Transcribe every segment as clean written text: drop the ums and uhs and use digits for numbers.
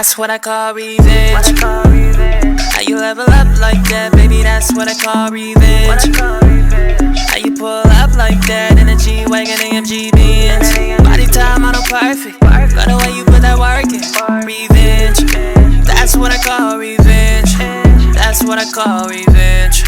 That's what I call revenge. How you level up like that, baby, that's what I call revenge. How you pull up like that in a G-Wagon AMG Benz. Body time, I know perfect. Got the way you put that work in. Revenge. That's what I call revenge. That's what I call revenge.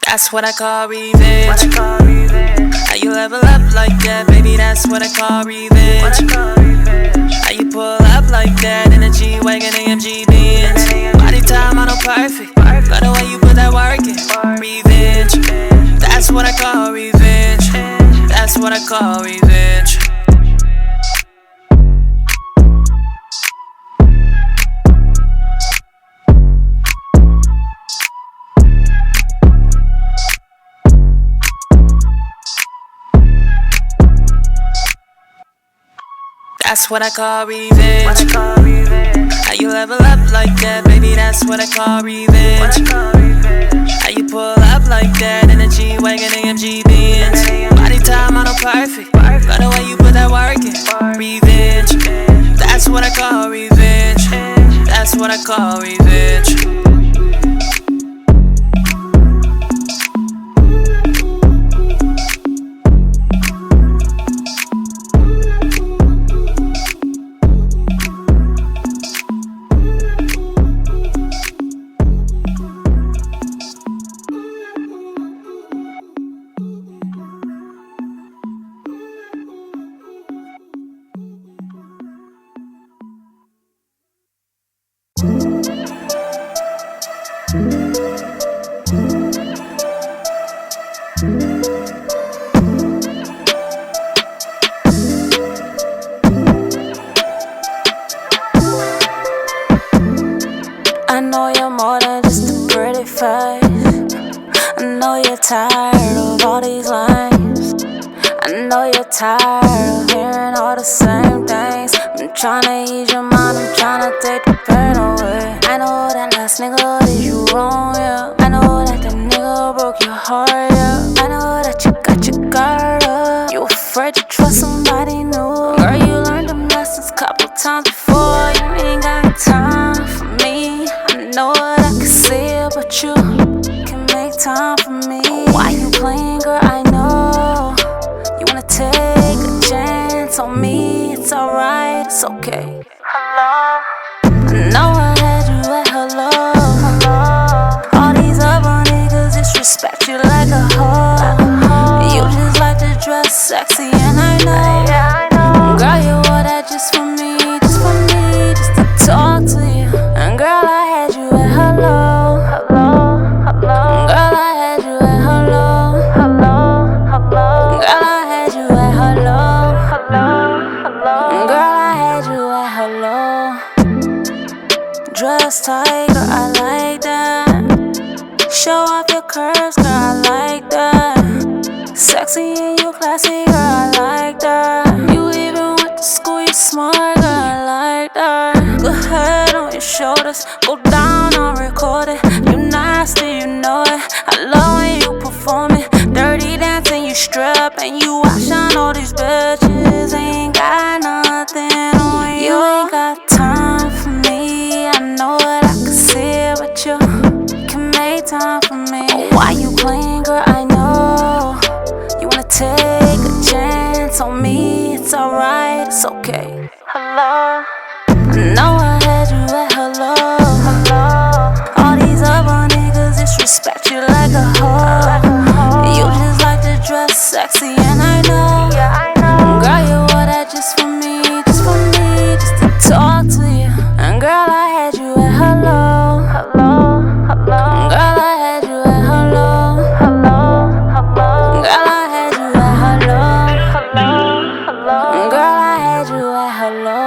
That's what I call revenge. How you level up like that, baby, that's what I call revenge. How you pull up like that in a G-Wagon AMG Benz. Body time, I know perfect. Got the way you put that work in. Revenge. That's what I call revenge. That's what I call revenge. That's what I call revenge. How you level up like that, baby, that's what I call revenge. How you pull up like that in a G-Wagon AMG Benz. Body time, I know perfect. Got the way you put that work in. Revenge. That's what I call revenge. That's what I call revenge. I know you're more than just a pretty face. I know you're tired of all these lines. I know you're tired of hearing all the same things. I'm tryna ease your mind, I'm tryna take the pain away. I know that last nigga did you wrong, yeah. I know that the nigga broke your heart, yeah. I know that you got your guard up. You afraid to trust somebody new. Girl, you learned them lessons couple times before. You ain't got time for me. I know what I can see, but you can make time for me. Why you playing, girl? I know you wanna take a chance on me. It's alright, it's okay. Hello. I know I had you at hello. All these other niggas disrespect you like a hoe. You just like to dress sexy, and I know. Girl, you wore that just for me, just to talk to you. And girl, I had you at hello. Girl, I had you at hello. Girl, I had you at hello. Girl, I had you at hello. Dress tight, girl, I like that. Show off your curves, girl, I like that. Sexy and you classy, girl, I like that. You even went to school, you smart, girl, I like that. Good head on your shoulders, go down on record it. You nasty, you know it. I love when you perform it. Dirty dancing, you strip and you wash on all these bitches. Ain't got nothing on you. You ain't got time for me. I know what I can see, but you can make time for me. Why you playing, girl? I know you wanna take a chance on me. It's alright, it's okay. Hello. I know I had you at hello. All these other niggas disrespect you like a hoe. You just like to dress sexy, and I know. Girl, you wore that just for me, just to talk to you. And girl, I had you at hello. Girl, I had you at hello. Girl, I had you at hello. Girl, I had you at hello.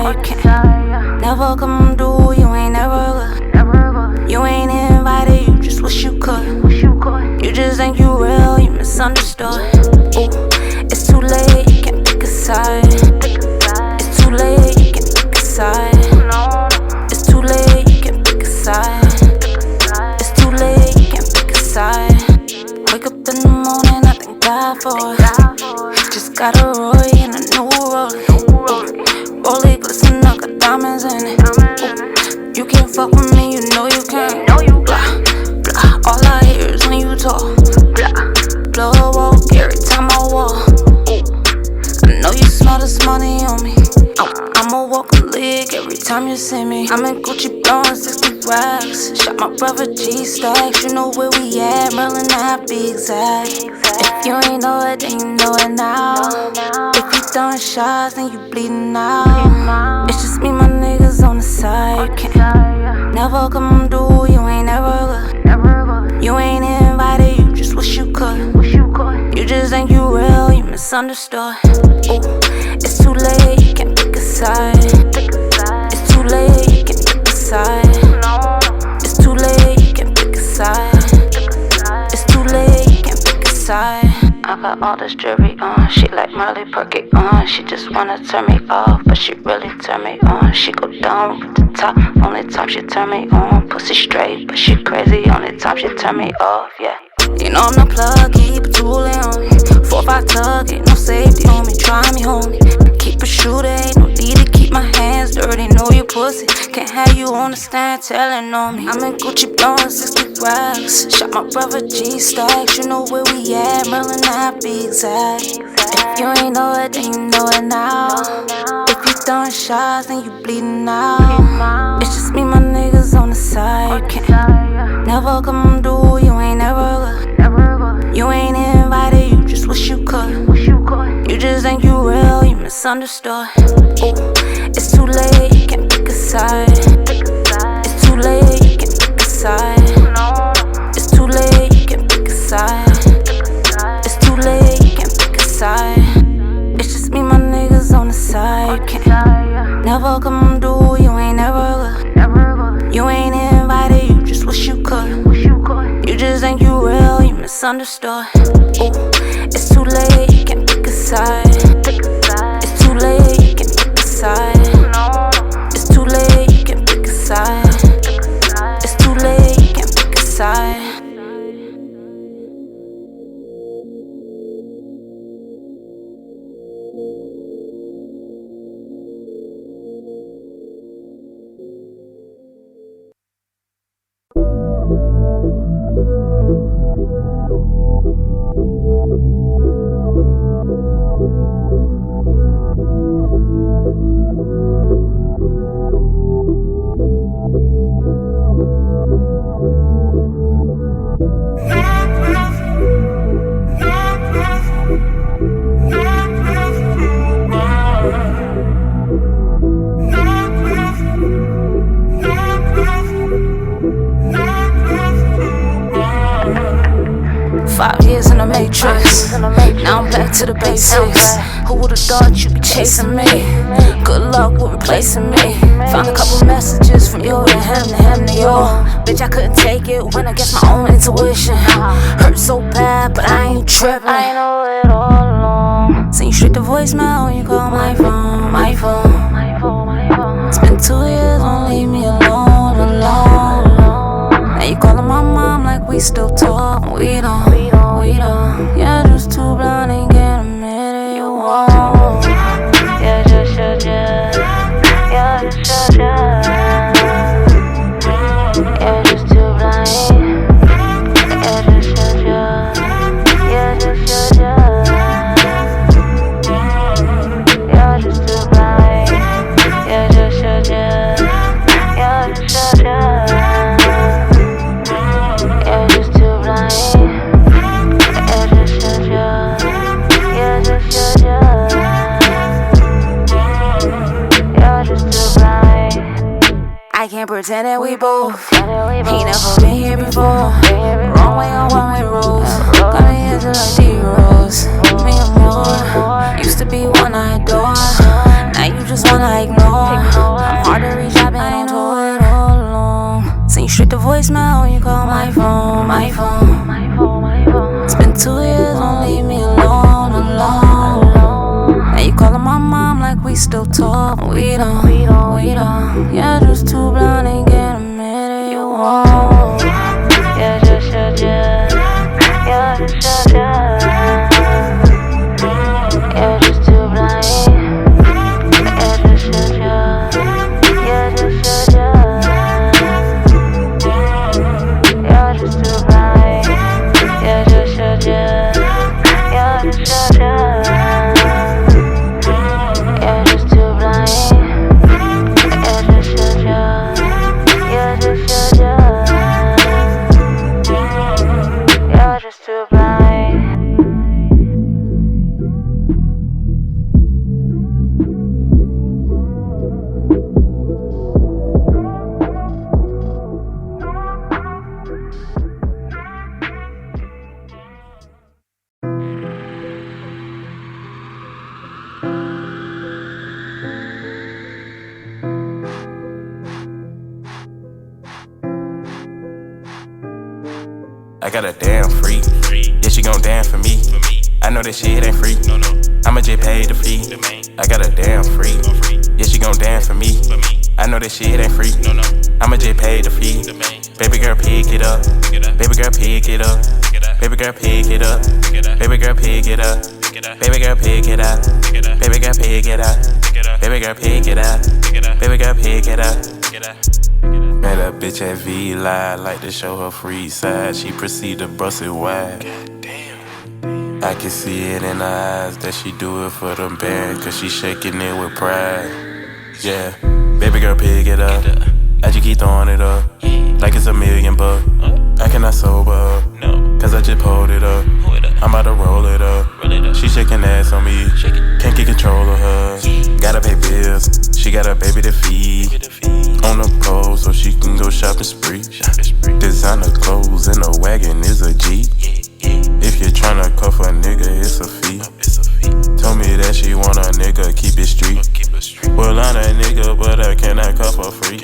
You can't never come through, you ain't never good. You ain't invited, you just wish you could. You just think you real, you misunderstood. Ooh, it's too late, you can't pick a side. It's too late, you can't pick a side. It's too late, you can't pick a side. It's too late, you can't pick a side. Wake up in the morning, I thank God for it. Just got a Roy and a new Rollie. Rollie glisten, I got diamonds in it. Ooh, you can't fuck with me, you know you can't. Blah, blah, all I hear is when you talk. Blah, blow walk every time I walk. I know you smell this money on me. I'ma walk a league every time you see me. I'm in Gucci blowing 60 racks. Shot my brother G-Stacks. You know where we at, Merlin, I be exact. If you ain't know it, then you know it now. If you throwing shots, then you bleeding out. It's just me, my niggas on the side. You can't never come through, you ain't never good. You ain't invited, you just wish you could. You just think you real, you misunderstood. Ooh, it's too late, you can't pick a side. It's too late, you can't pick a side. It's too late, you can't pick a side. It's too late, you can't pick a side. I got all this jewelry on, she like Marley Perky on. She just wanna turn me off, but she really turn me on. She go down with the top, only time she turn me on. Pussy straight, but she crazy, only time she turn me off, yeah. You know I'm the plug, keep it tooling on me. 4-5 tug, ain't no safety on me, try me homie. Keep a shooter, ain't no need to keep my hands dirty. Know you pussy, can't have you on the stand telling on me. I'm in Gucci blowing 60 racks. Shot my brother G-Stacks. You know where we at, Merlin, I be exact. If you ain't know it, then you know it now. If you throwing shots, then you bleeding out. It's just me, my niggas on the side. You can't never come through, you ain't never good. You ain't invited, you just wish you could. You just think you real, you misunderstood. Ooh, it's too late, you can't pick a side. It's too late, you can't pick a side. It's too late, you can't pick a side. It's too late, you can't pick a side. It's just me, my niggas on the side. You can't never come through, you ain't never good. You ain't invited, you just wish you could. You just think you real, you misunderstood. Ooh, it's too late, you can't pick a side. It's too late, you can't pick a side. It's too late, you can't pick a side. It's too late, you can't pick a side. In the Matrix, now I'm back to the basics. Who would've thought you'd be chasing me? Good luck with replacing me. Found a couple messages from you to him to you. Bitch, I couldn't take it when I guess my own intuition. Hurt so bad, but I ain't tripping. I know it all along. Send you straight to voicemail when you call my phone, my phone. It's been 2 years, won't leave me alone. Now you calling my mom like we still talk. We don't. You're just too blind and can't admit it, you won't. You're just You're just too blind. You're just You're just too blind. You're just You're just too blind. I can't pretend that we both. He never been here before. Wrong way on one-way roads. Got me into like D-Rose. Me and more. Used to be one I adore. Now you just wanna ignore. I'm hard to reach, I've been on tour all along. Send you straight to voicemail when you call my phone, my phone. It's been 2 years, don't leave me alone, alone. Now you calling my mom like we still talk. We don't. You're just too blind to get a minute you won't. You're just. You're just too blind. You're just. You're just too blind. You're just. You're just too blind. You're just too blind. I got a damn freak. Yeah, she gon' dance for me. I know that shit ain't free. I'ma just pay the fee. I got a damn freak. Yeah, she gon' dance for me. I know that shit ain't free. I'ma just pay the fee. Baby girl, pick it up. Baby girl, pick it up. Baby girl, pick it up. Baby girl, pick it up. Baby girl, pick it up. Baby girl, pick it up. Baby girl, pick it up. Baby girl, pick it up. Man, that bitch at V-Live, like to show her free side. She proceed to bust it wide. I can see it in her eyes that she do it for them bands, cause she shaking it with pride. Yeah, baby girl, pick it up. I just keep throwing it up, like it's $1 million. I cannot sober up, cause I just pulled it up. I'm about to roll it up. She shaking ass on me, can't get control of her. Gotta pay bills, she got a baby to feed. On the pole so she can go shopping spree. Designer clothes in a wagon is a G. If you're tryna cuff a nigga, it's a fee. Told me that she want a nigga, keep it street. Well, I'm a nigga, but I cannot cuff her free.